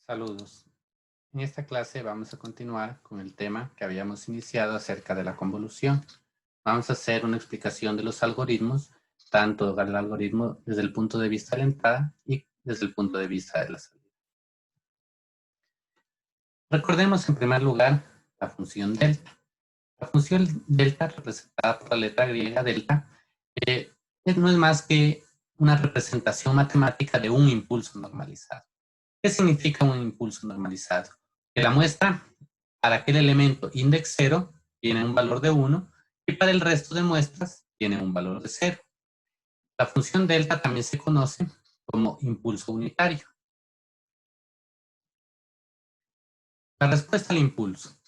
Saludos. En esta clase vamos a continuar con el tema que habíamos iniciado acerca de la convolución. Vamos a hacer una explicación de los algoritmos, tanto del algoritmo desde el punto de vista de la entrada y desde el punto de vista de la salida. Recordemos en primer lugar la función delta. La función delta, representada por la letra griega delta, no es más que una representación matemática de un impulso normalizado. ¿Qué significa un impulso normalizado? Que la muestra para aquel elemento index 0 tiene un valor de 1 y para el resto de muestras tiene un valor de 0. La función delta también se conoce como impulso unitario. La respuesta al impulso.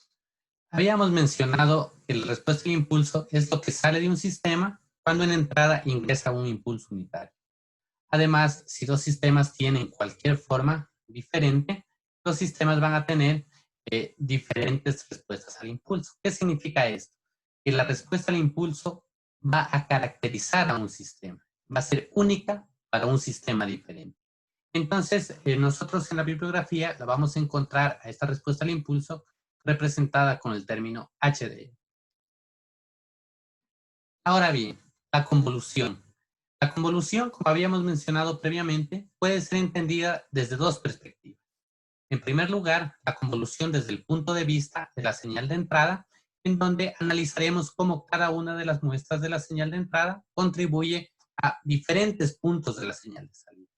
Habíamos mencionado que la respuesta al impulso es lo que sale de un sistema cuando en entrada ingresa un impulso unitario. Además, si dos sistemas tienen cualquier forma diferente, los sistemas van a tener diferentes respuestas al impulso. ¿Qué significa esto? Que la respuesta al impulso va a caracterizar a un sistema, va a ser única para un sistema diferente. Entonces, nosotros en la bibliografía la vamos a encontrar a esta respuesta al impulso representada con el término HD. Ahora bien, la convolución. La convolución, como habíamos mencionado previamente, puede ser entendida desde dos perspectivas. En primer lugar, la convolución desde el punto de vista de la señal de entrada, en donde analizaremos cómo cada una de las muestras de la señal de entrada contribuye a diferentes puntos de la señal de salida.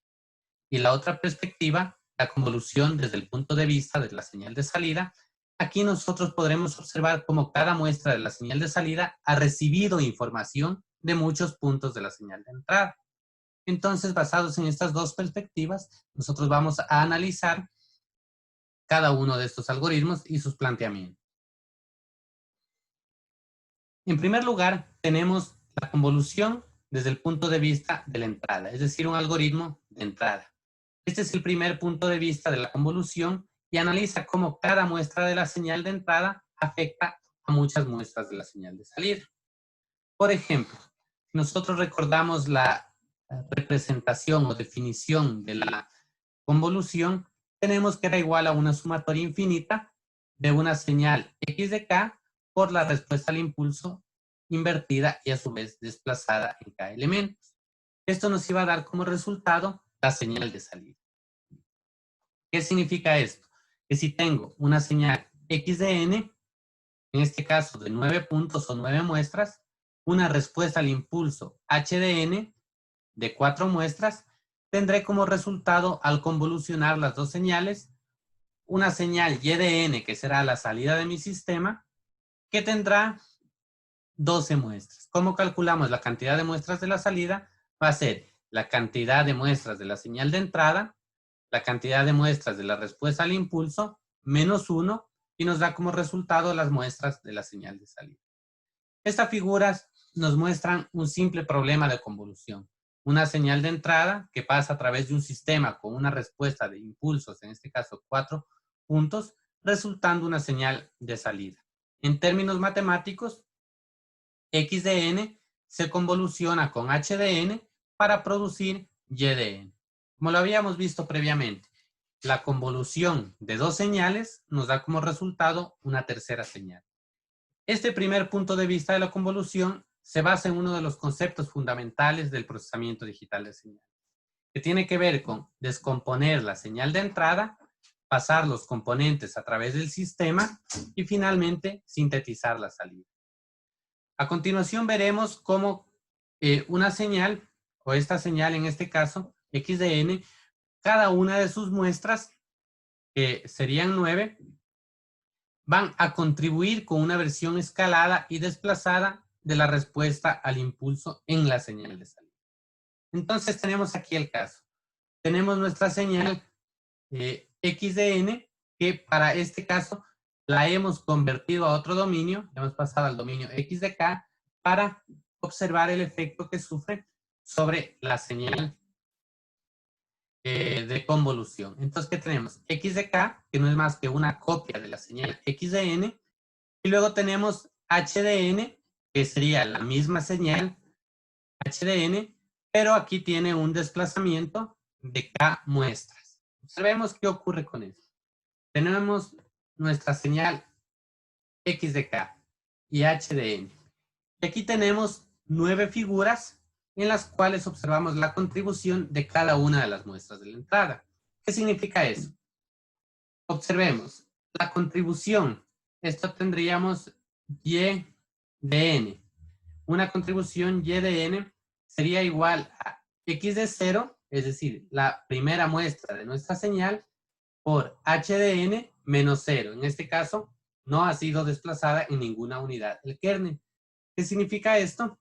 Y la otra perspectiva, la convolución desde el punto de vista de la señal de salida. Aquí nosotros podremos observar cómo cada muestra de la señal de salida ha recibido información de muchos puntos de la señal de entrada. Entonces, basados en estas dos perspectivas, nosotros vamos a analizar cada uno de estos algoritmos y sus planteamientos. En primer lugar, tenemos la convolución desde el punto de vista de la entrada, es decir, un algoritmo de entrada. Este es el primer punto de vista de la convolución y analiza cómo cada muestra de la señal de entrada afecta a muchas muestras de la señal de salida. Por ejemplo, si nosotros recordamos la representación o definición de la convolución, tenemos que era igual a una sumatoria infinita de una señal x de k por la respuesta al impulso invertida y a su vez desplazada en k elementos. Esto nos iba a dar como resultado la señal de salida. ¿Qué significa esto? Que si tengo una señal x de n, en este caso de 9 puntos o 9 muestras, una respuesta al impulso h de n de 4 muestras, tendré como resultado, al convolucionar las dos señales, una señal y de n, que será la salida de mi sistema, que tendrá 12 muestras. ¿Cómo calculamos la cantidad de muestras de la salida? Va a ser la cantidad de muestras de la señal de entrada, la cantidad de muestras de la respuesta al impulso, menos 1, y nos da como resultado las muestras de la señal de salida. Estas figuras nos muestran un simple problema de convolución. Una señal de entrada que pasa a través de un sistema con una respuesta de impulsos, en este caso 4 puntos, resultando una señal de salida. En términos matemáticos, x de n se convoluciona con h de n para producir y de n. Como lo habíamos visto previamente, la convolución de dos señales nos da como resultado una tercera señal. Este primer punto de vista de la convolución se basa en uno de los conceptos fundamentales del procesamiento digital de señales, que tiene que ver con descomponer la señal de entrada, pasar los componentes a través del sistema y finalmente sintetizar la salida. A continuación veremos cómo una señal, o esta señal en este caso, x de n, cada una de sus muestras, que serían 9, van a contribuir con una versión escalada y desplazada de la respuesta al impulso en la señal de salida. Entonces tenemos aquí el caso. Tenemos nuestra señal x de n, que para este caso la hemos convertido a otro dominio, hemos pasado al dominio x de k para observar el efecto que sufre sobre la señal de convolución. Entonces, ¿qué tenemos? X de k, que no es más que una copia de la señal x de n, y luego tenemos h de n, que sería la misma señal h de n, pero aquí tiene un desplazamiento de k muestras. Observemos qué ocurre con esto. tenemos nuestra señal X de K y H de N. Y aquí tenemos 9 figuras en las cuales observamos la contribución de cada una de las muestras de la entrada. ¿Qué significa eso? Observemos, la contribución, esto tendríamos Y de N. Una contribución Y de N sería igual a X de 0, es decir, la primera muestra de nuestra señal, por H de N menos 0. En este caso, no ha sido desplazada en ninguna unidad del kernel. ¿Qué significa esto?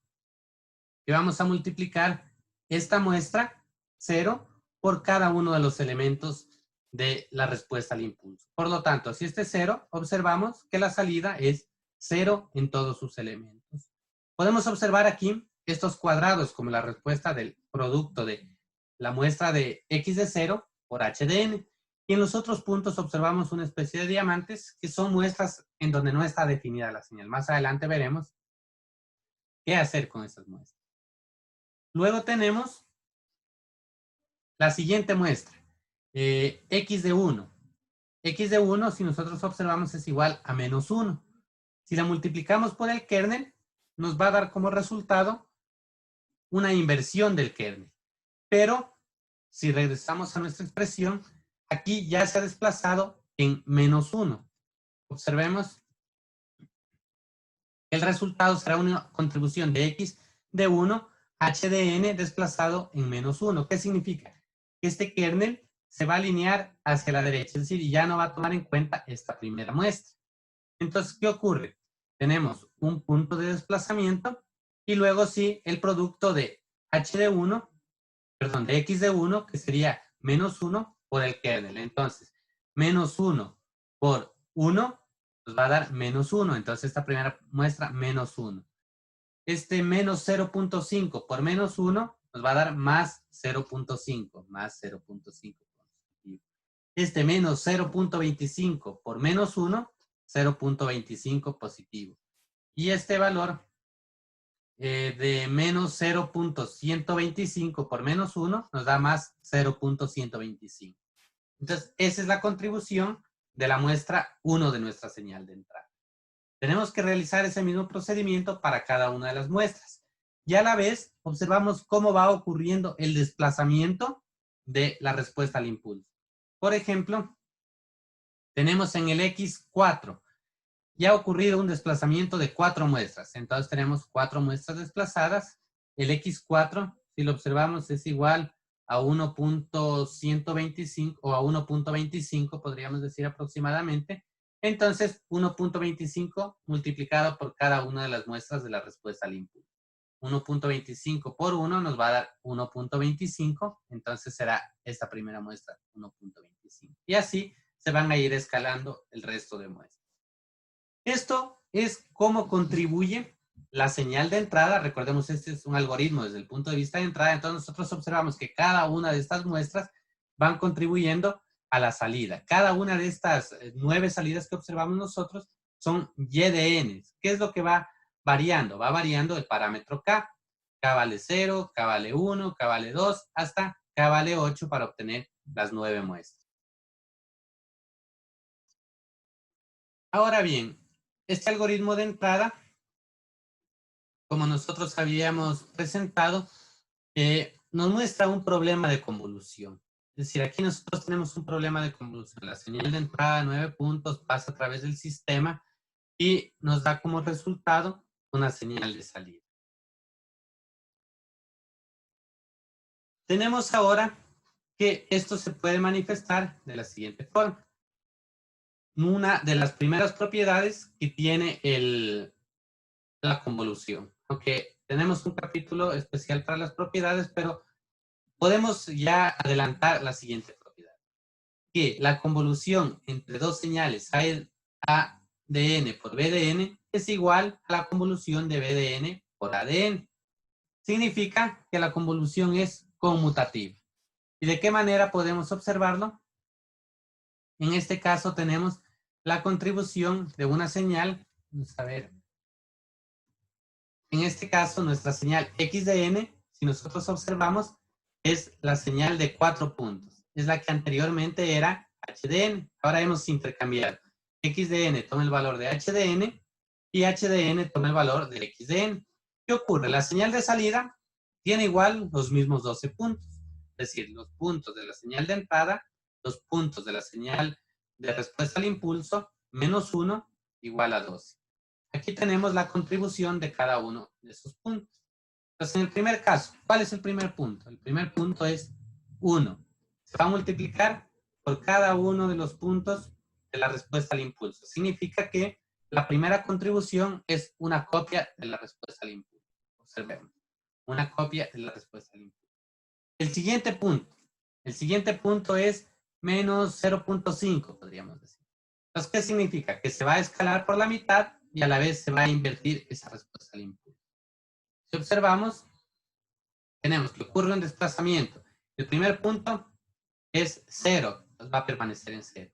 Que vamos a multiplicar esta muestra 0 por cada uno de los elementos de la respuesta al impulso. Por lo tanto, si este es 0, observamos que la salida es 0 en todos sus elementos. Podemos observar aquí estos cuadrados como la respuesta del producto de la muestra de X de 0 por H de N. Y en los otros puntos observamos una especie de diamantes que son muestras en donde no está definida la señal. Más adelante veremos qué hacer con estas muestras. Luego tenemos la siguiente muestra, X de 1. X de 1, si nosotros observamos, es igual a menos 1. Si la multiplicamos por el kernel, nos va a dar como resultado una inversión del kernel. Pero, si regresamos a nuestra expresión, aquí ya se ha desplazado en menos 1. Observemos, el resultado será una contribución de X de 1, H de N desplazado en menos 1. ¿Qué significa? Que este kernel se va a alinear hacia la derecha, es decir, ya no va a tomar en cuenta esta primera muestra. Entonces, ¿qué ocurre? Tenemos un punto de desplazamiento y luego sí el producto de H de 1, perdón, de X de 1, que sería menos 1 por el kernel. Entonces, menos 1 por 1 nos va a dar menos 1. Entonces, esta primera muestra, menos 1. Este menos 0.5 por menos 1 nos va a dar más 0.5, más 0.5. Este menos 0.25 por menos 1, 0.25 positivo. Y este valor de menos 0.125 por menos 1 nos da más 0.125. Entonces, esa es la contribución de la muestra 1 de nuestra señal de entrada. Tenemos que realizar ese mismo procedimiento para cada una de las muestras. Y a la vez, observamos cómo va ocurriendo el desplazamiento de la respuesta al impulso. Por ejemplo, tenemos en el X4, ya ha ocurrido un desplazamiento de 4 muestras. Entonces tenemos 4 muestras desplazadas. El X4, si lo observamos, es igual a 1.125 o a 1.25, podríamos decir aproximadamente. Entonces, 1.25 multiplicado por cada una de las muestras de la respuesta al impulso. 1.25 por 1 nos va a dar 1.25, entonces será esta primera muestra 1.25. Y así se van a ir escalando el resto de muestras. Esto es cómo contribuye la señal de entrada. Recordemos, este es un algoritmo desde el punto de vista de entrada. Entonces nosotros observamos que cada una de estas muestras van contribuyendo a la salida. Cada una de estas 9 salidas que observamos nosotros son Y de N. ¿Qué es lo que va variando? Va variando el parámetro K. K vale 0, K vale 1, K vale 2, hasta K vale 8 para obtener las 9 muestras. Ahora bien, este algoritmo de entrada, como nosotros habíamos presentado, nos muestra un problema de convolución. Es decir, aquí nosotros tenemos un problema de convolución. La señal de entrada, 9 puntos, pasa a través del sistema y nos da como resultado una señal de salida. Tenemos ahora que esto se puede manifestar de la siguiente forma. Una de las primeras propiedades que tiene la convolución. Aunque tenemos un capítulo especial para las propiedades, pero podemos ya adelantar la siguiente propiedad. Que la convolución entre dos señales A de N por B de N es igual a la convolución de B de N por A de N. Significa que la convolución es conmutativa. ¿Y de qué manera podemos observarlo? En este caso tenemos la contribución de una señal. Vamos a ver. En este caso, nuestra señal X de N, si nosotros observamos, es la señal de 4 puntos. Es la que anteriormente era h de n. Ahora hemos intercambiado. X de n toma el valor de h de n y h de n toma el valor de x de n. ¿Qué ocurre? La señal de salida tiene igual los mismos 12 puntos. Es decir, los puntos de la señal de entrada, los puntos de la señal de respuesta al impulso, menos 1 igual a 12. Aquí tenemos la contribución de cada uno de esos puntos. Entonces, en el primer caso, ¿cuál es el primer punto? El primer punto es 1. Se va a multiplicar por cada uno de los puntos de la respuesta al impulso. Significa que la primera contribución es una copia de la respuesta al impulso. Observemos. Una copia de la respuesta al impulso. El siguiente punto es menos 0.5, podríamos decir. Entonces, ¿qué significa? Que se va a escalar por la mitad y a la vez se va a invertir esa respuesta al impulso. Si observamos, tenemos que ocurre un desplazamiento. El primer punto es 0, va a permanecer en 0.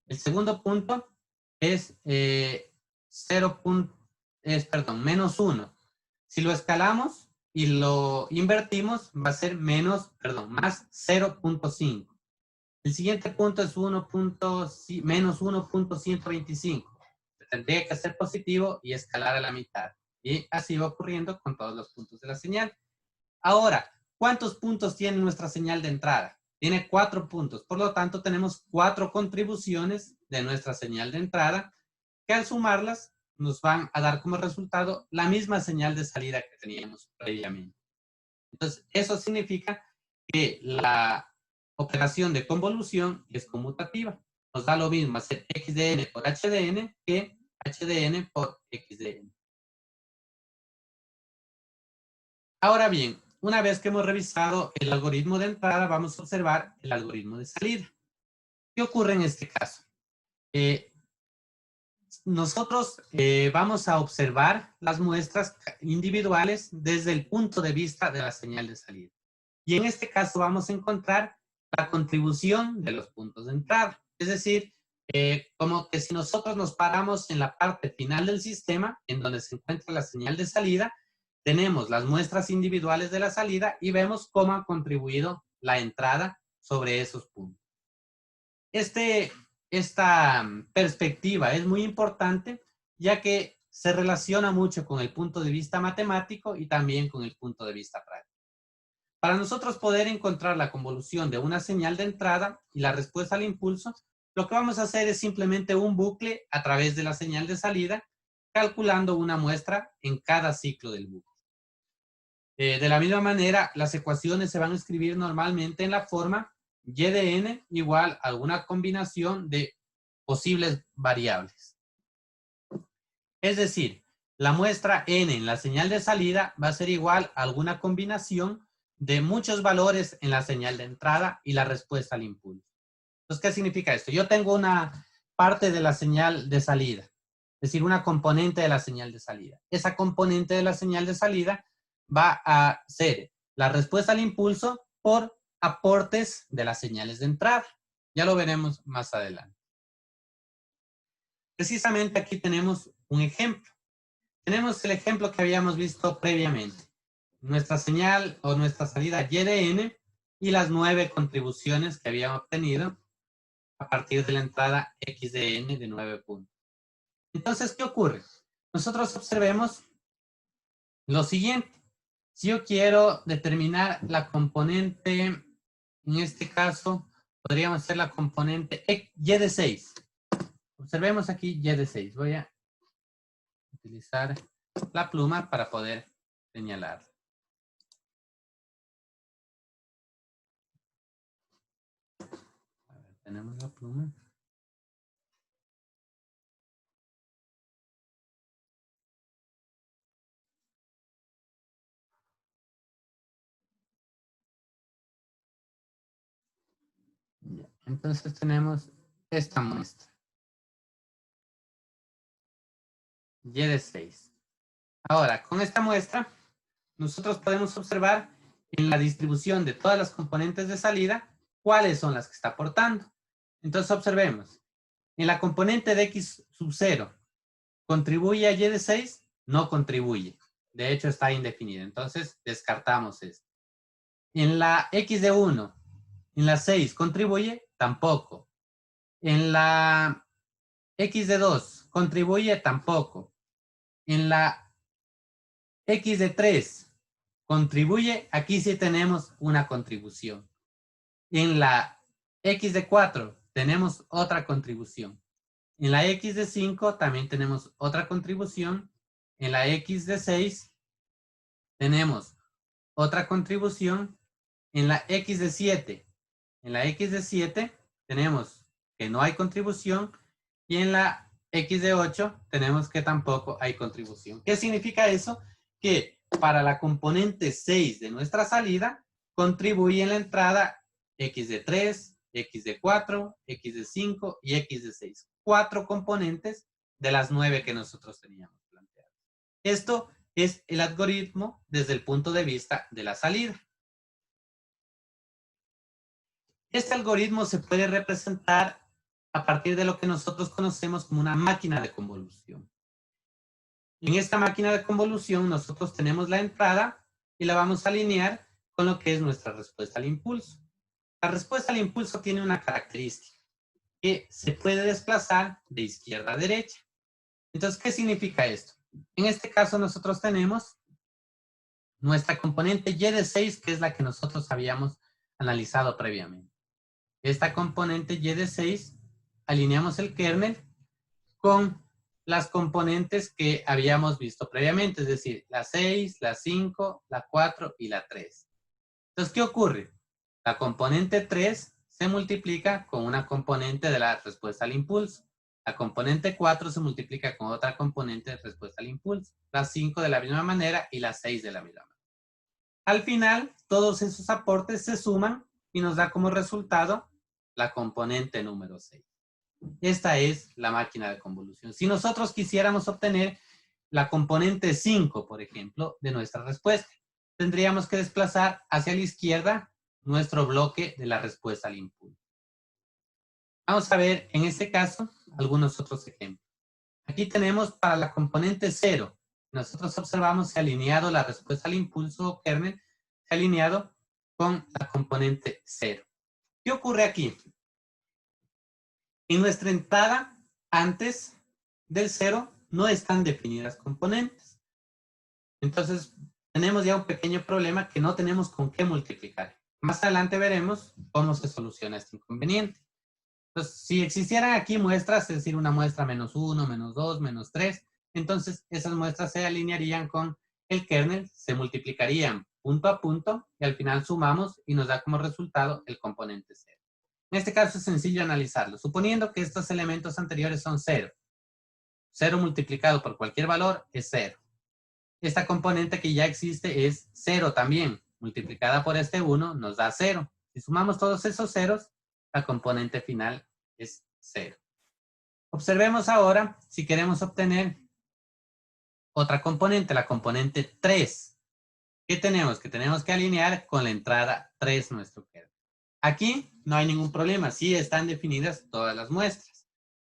El segundo punto es menos 1. Si lo escalamos y lo invertimos, va a ser más 0.5. El siguiente punto es menos 1.125. Tendría que ser positivo y escalar a la mitad. Y así va ocurriendo con todos los puntos de la señal. Ahora, ¿cuántos puntos tiene nuestra señal de entrada? Tiene 4 puntos. Por lo tanto, tenemos 4 contribuciones de nuestra señal de entrada que al sumarlas nos van a dar como resultado la misma señal de salida que teníamos previamente. Entonces, eso significa que la operación de convolución es conmutativa. Nos da lo mismo hacer x de n por h de n que h de n por x de n. Ahora bien, una vez que hemos revisado el algoritmo de entrada, vamos a observar el algoritmo de salida. ¿Qué ocurre en este caso? Nosotros vamos a observar las muestras individuales desde el punto de vista de la señal de salida. Y en este caso vamos a encontrar la contribución de los puntos de entrada. Es decir, como que si nosotros nos paramos en la parte final del sistema, en donde se encuentra la señal de salida, tenemos las muestras individuales de la salida y vemos cómo ha contribuido la entrada sobre esos puntos. Esta perspectiva es muy importante, ya que se relaciona mucho con el punto de vista matemático y también con el punto de vista práctico. Para nosotros poder encontrar la convolución de una señal de entrada y la respuesta al impulso, lo que vamos a hacer es simplemente un bucle a través de la señal de salida, calculando una muestra en cada ciclo del bucle. De la misma manera, las ecuaciones se van a escribir normalmente en la forma y de n igual a una combinación de posibles variables. Es decir, la muestra n en la señal de salida va a ser igual a alguna combinación de muchos valores en la señal de entrada y la respuesta al impulso. Entonces, ¿qué significa esto? Yo tengo una parte de la señal de salida, es decir, una componente de la señal de salida. Esa componente de la señal de salida va a ser la respuesta al impulso por aportes de las señales de entrada. Ya lo veremos más adelante. Precisamente aquí tenemos un ejemplo. Tenemos el ejemplo que habíamos visto previamente. Nuestra señal o nuestra salida y de n y las 9 contribuciones que habíamos obtenido a partir de la entrada x de n de 9 puntos. Entonces, ¿qué ocurre? Nosotros observemos lo siguiente. Si yo quiero determinar la componente, en este caso, podríamos hacer la componente y de 6. Observemos aquí y de 6. Voy a utilizar la pluma para poder señalar. A ver, tenemos la pluma. Entonces tenemos esta muestra. Y de 6. Ahora, con esta muestra, nosotros podemos observar en la distribución de todas las componentes de salida, cuáles son las que está aportando. Entonces observemos. En la componente de x sub 0, ¿contribuye a y de 6? No contribuye. De hecho, está indefinida. Entonces, descartamos esto. En la x de 1, en la 6, ¿contribuye? Tampoco. En la X de 2, ¿contribuye? Tampoco. En la X de 3, ¿contribuye? Aquí sí tenemos una contribución. En la X de 4 tenemos otra contribución. En la X de 5 también tenemos otra contribución. En la X de 6 tenemos otra contribución. En la X de 7. En la X de 7 tenemos que no hay contribución. Y en la X de 8 tenemos que tampoco hay contribución. ¿Qué significa eso? Que para la componente 6 de nuestra salida, contribuye en la entrada X de 3, X de 4, X de 5 y X de 6. 4 componentes de las 9 que nosotros teníamos planteadas. Esto es el algoritmo desde el punto de vista de la salida. Este algoritmo se puede representar a partir de lo que nosotros conocemos como una máquina de convolución. En esta máquina de convolución nosotros tenemos la entrada y la vamos a alinear con lo que es nuestra respuesta al impulso. La respuesta al impulso tiene una característica, que se puede desplazar de izquierda a derecha. Entonces, ¿qué significa esto? En este caso nosotros tenemos nuestra componente Y de 6, que es la que nosotros habíamos analizado previamente. Esta componente Y de 6, alineamos el kernel con las componentes que habíamos visto previamente, es decir, la 6, la 5, la 4 y la 3. Entonces, ¿qué ocurre? La componente 3 se multiplica con una componente de la respuesta al impulso. La componente 4 se multiplica con otra componente de respuesta al impulso. La 5 de la misma manera y la 6 de la misma manera. Al final, todos esos aportes se suman y nos da como resultado la componente número 6. Esta es la máquina de convolución. Si nosotros quisiéramos obtener la componente 5, por ejemplo, de nuestra respuesta, tendríamos que desplazar hacia la izquierda nuestro bloque de la respuesta al impulso. Vamos a ver, en este caso, algunos otros ejemplos. Aquí tenemos para la componente 0. Nosotros observamos que alineado la respuesta al impulso kernel, se ha alineado con la componente 0. ¿Qué ocurre aquí? En nuestra entrada, antes del 0, no están definidas componentes. Entonces, tenemos ya un pequeño problema que no tenemos con qué multiplicar. Más adelante veremos cómo se soluciona este inconveniente. Entonces, si existieran aquí muestras, es decir, una muestra menos 1, menos 2, menos 3, entonces esas muestras se alinearían con el kernel, se multiplicarían punto a punto y al final sumamos y nos da como resultado el componente 0. En este caso es sencillo analizarlo. Suponiendo que estos elementos anteriores son 0. 0 multiplicado por cualquier valor es 0. Esta componente que ya existe es 0 también. Multiplicada por este 1 nos da 0. Si sumamos todos esos ceros, la componente final es 0. Observemos ahora si queremos obtener otra componente, la componente 3. ¿Qué tenemos? Que tenemos que alinear con la entrada 3 nuestro kernel. Aquí no hay ningún problema, sí están definidas todas las muestras.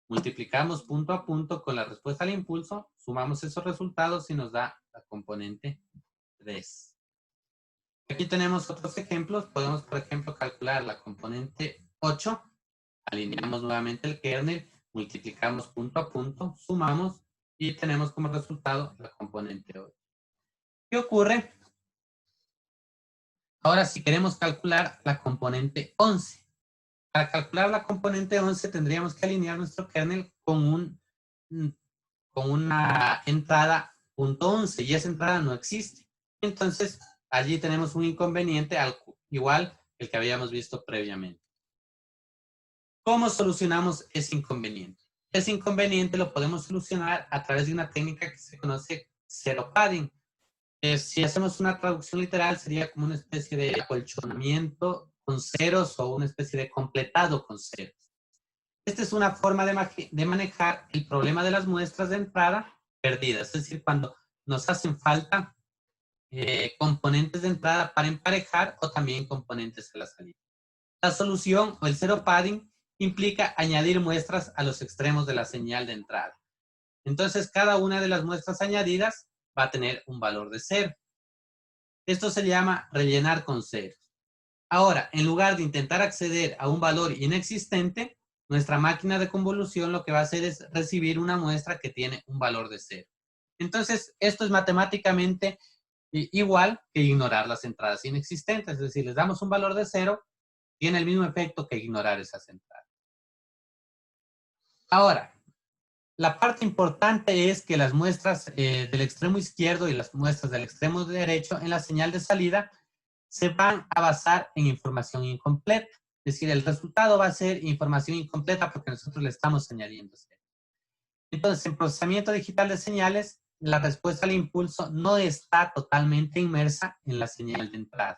Multiplicamos punto a punto con la respuesta al impulso, sumamos esos resultados y nos da la componente 3. Aquí tenemos otros ejemplos. Podemos, por ejemplo, calcular la componente 8. Alineamos nuevamente el kernel, multiplicamos punto a punto, sumamos y tenemos como resultado la componente 8. ¿Qué ocurre? Ahora, si queremos calcular la componente 11. Para calcular la componente 11 tendríamos que alinear nuestro kernel con una entrada .11 y esa entrada no existe. Entonces, allí tenemos un inconveniente igual que el que habíamos visto previamente. ¿Cómo solucionamos ese inconveniente? Ese inconveniente lo podemos solucionar a través de una técnica que se conoce zero padding. Si hacemos una traducción literal, sería como una especie de acolchonamiento con ceros o una especie de completado con ceros. Esta es una forma de manejar el problema de las muestras de entrada perdidas, es decir, cuando nos hacen falta componentes de entrada para emparejar o también componentes de la salida. La solución o el zero padding implica añadir muestras a los extremos de la señal de entrada. Entonces, cada una de las muestras añadidas va a tener un valor de 0. Esto se llama rellenar con ceros. Ahora, en lugar de intentar acceder a un valor inexistente, nuestra máquina de convolución lo que va a hacer es recibir una muestra que tiene un valor de 0. Entonces, esto es matemáticamente igual que ignorar las entradas inexistentes. Es decir, les damos un valor de 0, tiene el mismo efecto que ignorar esas entradas. Ahora, la parte importante es que las muestras del extremo izquierdo y las muestras del extremo derecho en la señal de salida se van a basar en información incompleta. Es decir, el resultado va a ser información incompleta porque nosotros le estamos añadiendo 0. Entonces, en procesamiento digital de señales, la respuesta al impulso no está totalmente inmersa en la señal de entrada.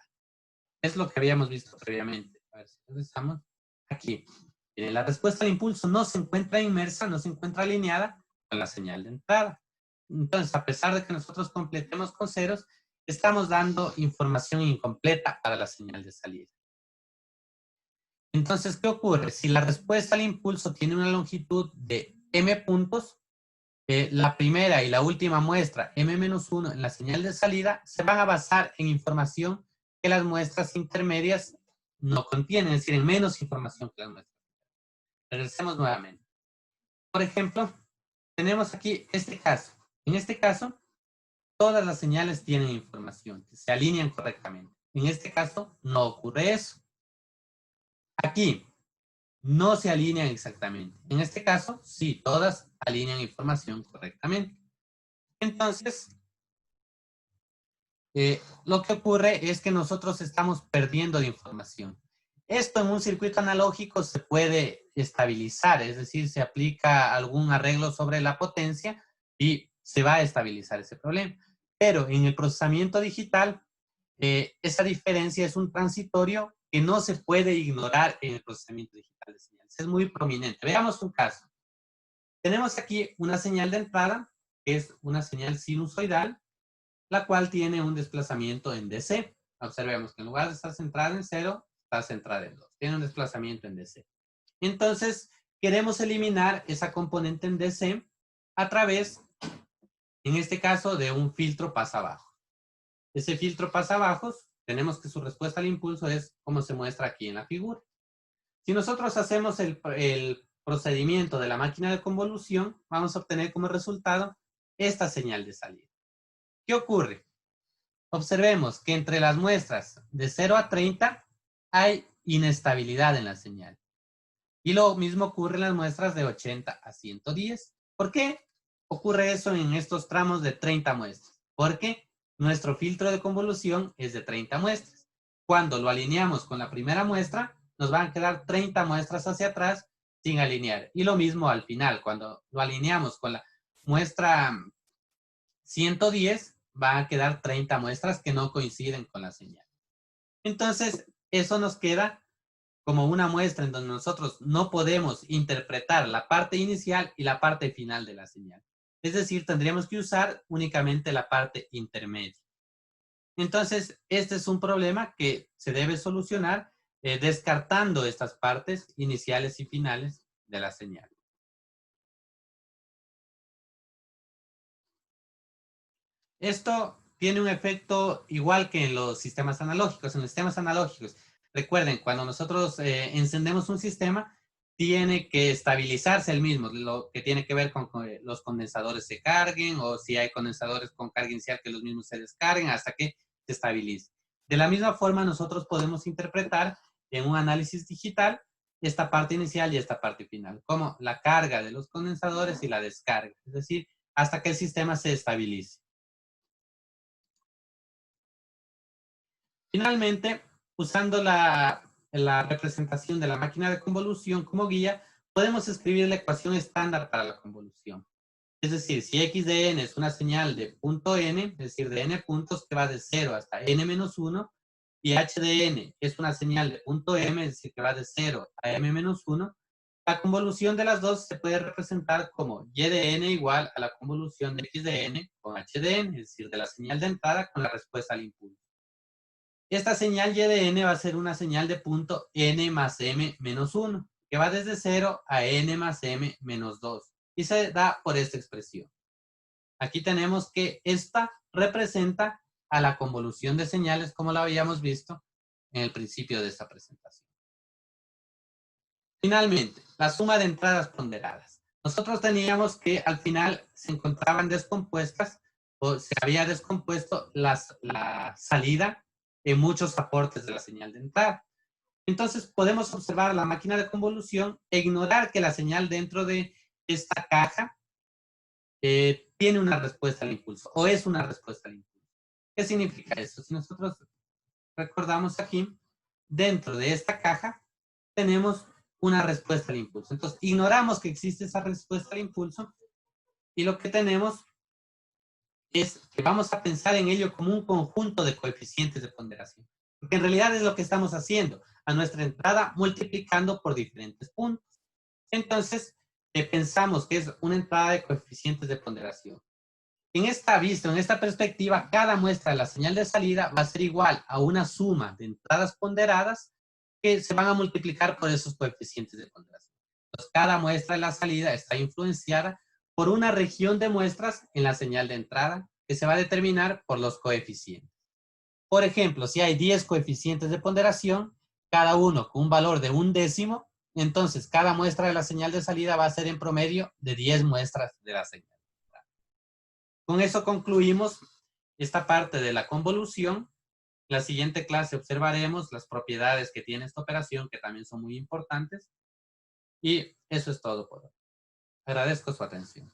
Es lo que habíamos visto previamente. A ver si regresamos. Aquí. La respuesta al impulso no se encuentra inmersa, no se encuentra alineada con la señal de entrada. Entonces, a pesar de que nosotros completemos con ceros, estamos dando información incompleta para la señal de salida. Entonces, ¿qué ocurre? Si la respuesta al impulso tiene una longitud de m puntos, la primera y la última muestra, m-1, en la señal de salida, se van a basar en información que las muestras intermedias no contienen, es decir, en menos información que las muestras. Regresemos nuevamente. Por ejemplo, tenemos aquí este caso. En este caso, todas las señales tienen información, que se alinean correctamente. En este caso, no ocurre eso. Aquí, no se alinean exactamente. En este caso, sí, todas alinean información correctamente. Entonces, lo que ocurre es que nosotros estamos perdiendo de información. Esto en un circuito analógico se puede estabilizar, es decir, se aplica algún arreglo sobre la potencia y se va a estabilizar ese problema. Pero en el procesamiento digital, esa diferencia es un transitorio que no se puede ignorar en el procesamiento digital de señales. Es muy prominente. Veamos un caso. Tenemos aquí una señal de entrada, que es una señal sinusoidal, la cual tiene un desplazamiento en DC. Observemos que en lugar de estar centrada en 0, está centrada en 2. Tiene un desplazamiento en DC. Entonces, queremos eliminar esa componente en DC a través, en este caso, de un filtro pasabajo. Ese filtro pasabajos, tenemos que su respuesta al impulso es como se muestra aquí en la figura. Si nosotros hacemos el procedimiento de la máquina de convolución, vamos a obtener como resultado esta señal de salida. ¿Qué ocurre? Observemos que entre las muestras de 0 a 30 hay inestabilidad en la señal. Y lo mismo ocurre en las muestras de 80 a 110. ¿Por qué ocurre eso en estos tramos de 30 muestras? Porque nuestro filtro de convolución es de 30 muestras. Cuando lo alineamos con la primera muestra, nos van a quedar 30 muestras hacia atrás sin alinear. Y lo mismo al final, cuando lo alineamos con la muestra 110, van a quedar 30 muestras que no coinciden con la señal. Entonces, eso nos queda como una muestra en donde nosotros no podemos interpretar la parte inicial y la parte final de la señal. Es decir, tendríamos que usar únicamente la parte intermedia. Entonces, este es un problema que se debe solucionar descartando estas partes iniciales y finales de la señal. Esto tiene un efecto igual que en los sistemas analógicos. En los sistemas analógicos, recuerden, cuando nosotros encendemos un sistema, tiene que estabilizarse el mismo, lo que tiene que ver con que los condensadores se carguen o si hay condensadores con carga inicial que los mismos se descarguen hasta que se estabilice. De la misma forma, nosotros podemos interpretar en un análisis digital esta parte inicial y esta parte final, como la carga de los condensadores y la descarga, es decir, hasta que el sistema se estabilice. Finalmente, usando la representación de la máquina de convolución como guía, podemos escribir la ecuación estándar para la convolución. Es decir, si x de n es una señal de punto n, es decir, de n puntos que va de 0 hasta n-1, y h de n es una señal de punto m, es decir, que va de 0 a m-1, la convolución de las dos se puede representar como y de n igual a la convolución de x de n con h de n, es decir, de la señal de entrada con la respuesta al impulso. Esta señal y de n va a ser una señal de punto n más m menos 1, que va desde 0 a n más m menos 2, y se da por esta expresión. Aquí tenemos que esta representa a la convolución de señales como la habíamos visto en el principio de esta presentación. Finalmente, la suma de entradas ponderadas. Nosotros teníamos que al final se encontraban descompuestas o se había descompuesto la salida en muchos aportes de la señal de entrada. Entonces podemos observar la máquina de convolución e ignorar que la señal dentro de esta caja tiene una respuesta al impulso o es una respuesta al impulso. ¿Qué significa eso? Si nosotros recordamos aquí, dentro de esta caja tenemos una respuesta al impulso. Entonces, ignoramos que existe esa respuesta al impulso y lo que tenemos es que vamos a pensar en ello como un conjunto de coeficientes de ponderación. Porque en realidad es lo que estamos haciendo a nuestra entrada multiplicando por diferentes puntos. Entonces, pensamos que es una entrada de coeficientes de ponderación. En esta vista, en esta perspectiva, cada muestra de la señal de salida va a ser igual a una suma de entradas ponderadas que se van a multiplicar por esos coeficientes de ponderación. Entonces, cada muestra de la salida está influenciada por una región de muestras en la señal de entrada que se va a determinar por los coeficientes. Por ejemplo, si hay 10 coeficientes de ponderación, cada uno con un valor de 1/10, entonces cada muestra de la señal de salida va a ser en promedio de 10 muestras de la señal. Con eso concluimos esta parte de la convolución. En la siguiente clase observaremos las propiedades que tiene esta operación, que también son muy importantes. Y eso es todo por hoy. Agradezco su atención.